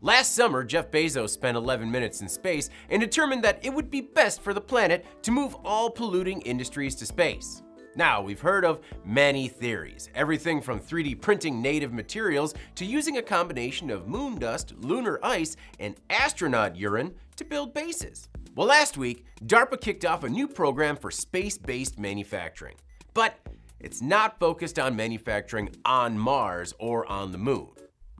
Last summer, Jeff Bezos spent 11 minutes in space and determined that it would be best for the planet to move all polluting industries to space. Now, we've heard of many theories, everything from 3D printing native materials to using a combination of moon dust, lunar ice, and astronaut urine to build bases. Well, last week, DARPA kicked off a new program for space-based manufacturing. But it's not focused on manufacturing on Mars or on the moon.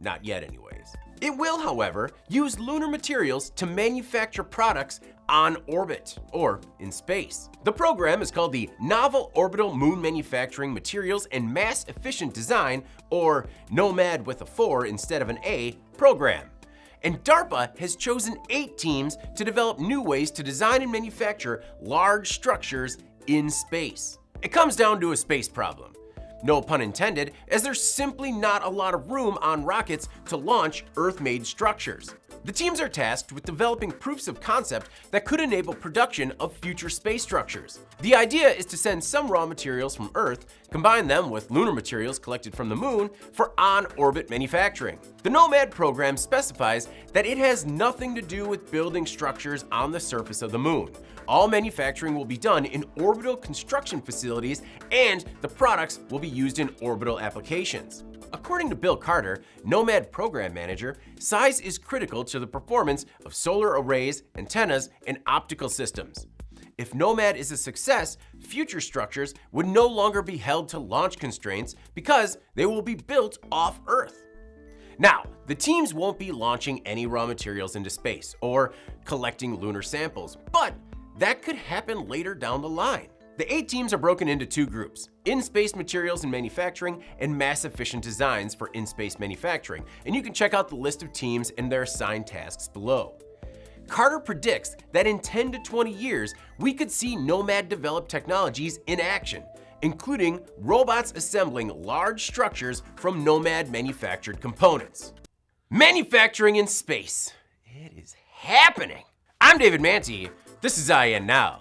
Not yet, anyways. It will, however, use lunar materials to manufacture products on orbit, or in space. The program is called the Novel Orbital Moon Manufacturing Materials and Mass Efficient Design, or NOMAD with a 4 instead of an A, program. And DARPA has chosen 8 teams to develop new ways to design and manufacture large structures in space. It comes down to a space problem. No pun intended, as there's simply not a lot of room on rockets to launch Earth-made structures. The teams are tasked with developing proofs of concept that could enable production of future space structures. The idea is to send some raw materials from Earth, combine them with lunar materials collected from the moon for on-orbit manufacturing. The NOMAD program specifies that it has nothing to do with building structures on the surface of the moon. All manufacturing will be done in orbital construction facilities, and the products will be used in orbital applications. According to Bill Carter, NOMAD program manager, size is critical to the performance of solar arrays, antennas, and optical systems. If NOMAD is a success, future structures would no longer be held to launch constraints because they will be built off Earth. Now, the teams won't be launching any raw materials into space or collecting lunar samples, but that could happen later down the line. The 8 teams are broken into 2 groups: in-space materials and manufacturing and mass-efficient designs for in-space manufacturing, and you can check out the list of teams and their assigned tasks below. Carter predicts that in 10 to 20 years, we could see NOMAD develop technologies in action, including robots assembling large structures from NOMAD manufactured components. Manufacturing in space. It is happening. I'm David Manti. This is IN Now.